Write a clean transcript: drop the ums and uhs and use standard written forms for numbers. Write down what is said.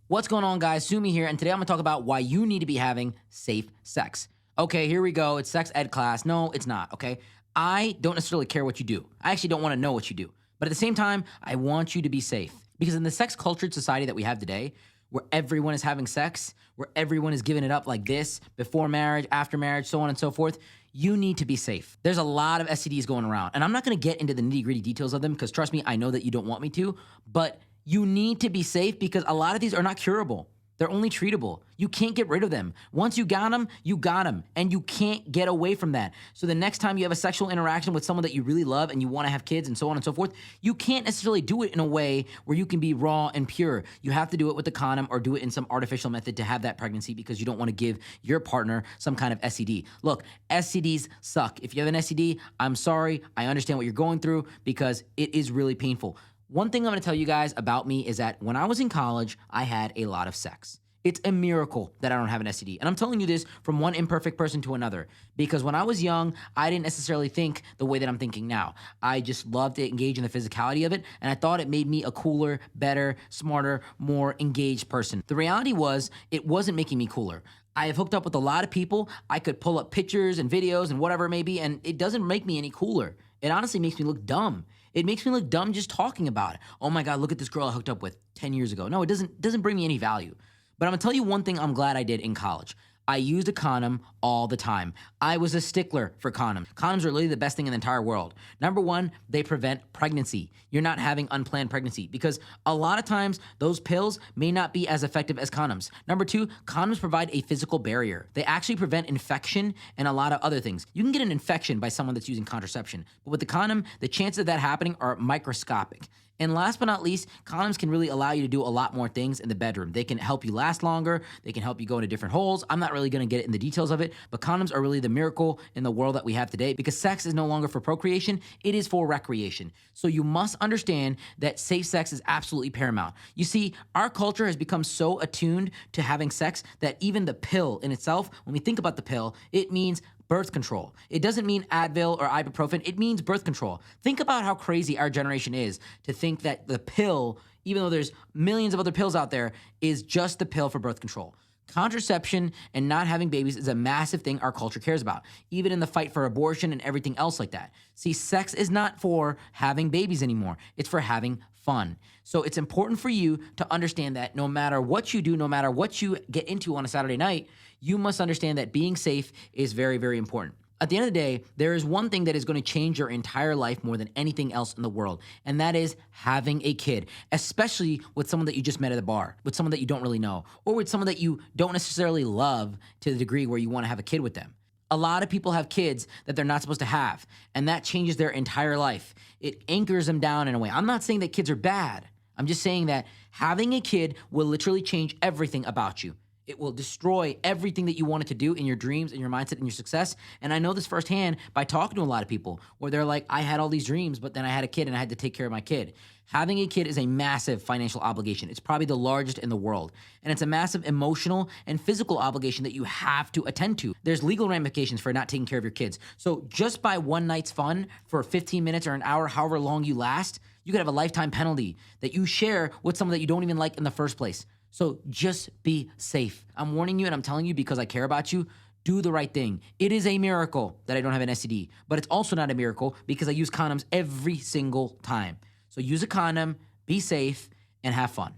What's going on, guys? Sumi here, and today I'm gonna talk about why you need to be having safe sex. Okay, here we go. It's sex ed class. No, it's not, okay? I don't necessarily care what you do. I actually don't wanna know what you do. But at the same time, I want you to be safe. Because in the sex cultured society that we have today, where everyone is having sex, where everyone is giving it up like this, before marriage, after marriage, so on and so forth, you need to be safe. There's a lot of STDs going around, and I'm not gonna get into the nitty gritty details of them because trust me, I know that you don't want me to, but you need to be safe because a lot of these are not curable. They're only treatable. You can't get rid of them. Once you got them, and you can't get away from that. So the next time you have a sexual interaction with someone that you really love and you wanna have kids and so on and so forth, you can't necessarily do it in a way where you can be raw and pure. You have to do it with a condom or do it in some artificial method to have that pregnancy because you don't wanna give your partner some kind of STD. Look, STDs suck. If you have an STD, I'm sorry. I understand what you're going through because it is really painful. One thing I'm gonna tell you guys about me is that when I was in college, I had a lot of sex. It's a miracle that I don't have an STD. And I'm telling you this from one imperfect person to another. Because when I was young, I didn't necessarily think the way that I'm thinking now. I just loved to engage in the physicality of it, and I thought it made me a cooler, better, smarter, more engaged person. The reality was, it wasn't making me cooler. I have hooked up with a lot of people. I could pull up pictures and videos and whatever it may be, and it doesn't make me any cooler. It honestly makes me look dumb. It makes me look dumb just talking about it. Oh my God, look at this girl I hooked up with 10 years ago. No, it doesn't bring me any value. But I'm gonna tell you one thing I'm glad I did in college. I used a condom all the time. I was a stickler for condoms. Condoms are literally the best thing in the entire world. Number one, they prevent pregnancy. You're not having unplanned pregnancy because a lot of times those pills may not be as effective as condoms. Number two, condoms provide a physical barrier. They actually prevent infection and a lot of other things. You can get an infection by someone that's using contraception, but with the condom, the chances of that happening are microscopic. And last but not least, condoms can really allow you to do a lot more things in the bedroom. They can help you last longer. They can help you go into different holes. I'm not really gonna get in the details of it, but condoms are really the miracle in the world that we have today because sex is no longer for procreation, it is for recreation. So you must understand that safe sex is absolutely paramount. You see, our culture has become so attuned to having sex that even the pill in itself, when we think about the pill, it means birth control. It doesn't mean Advil or ibuprofen, it means birth control. Think about how crazy our generation is to think that the pill, even though there's millions of other pills out there, is just the pill for birth control. Contraception and not having babies is a massive thing our culture cares about, even in the fight for abortion and everything else like that. See, sex is not for having babies anymore. It's for having fun. So it's important for you to understand that no matter what you do, no matter what you get into on a Saturday night, you must understand that being safe is very, very important. At the end of the day, there is one thing that is going to change your entire life more than anything else in the world, and that is having a kid, especially with someone that you just met at a bar, with someone that you don't really know, or with someone that you don't necessarily love to the degree where you want to have a kid with them. A lot of people have kids that they're not supposed to have, and that changes their entire life. It anchors them down in a way. I'm not saying that kids are bad. I'm just saying that having a kid will literally change everything about you. It will destroy everything that you wanted to do in your dreams and your mindset and your success. And I know this firsthand by talking to a lot of people where they're like, I had all these dreams, but then I had a kid and I had to take care of my kid. Having a kid is a massive financial obligation. It's probably the largest in the world. And it's a massive emotional and physical obligation that you have to attend to. There's legal ramifications for not taking care of your kids. So just by one night's fun for 15 minutes or an hour, however long you last, you could have a lifetime penalty that you share with someone that you don't even like in the first place. So just be safe. I'm warning you and I'm telling you because I care about you. Do the right thing. It is a miracle that I don't have an STD, but it's also not a miracle because I use condoms every single time. So use a condom, be safe, and have fun.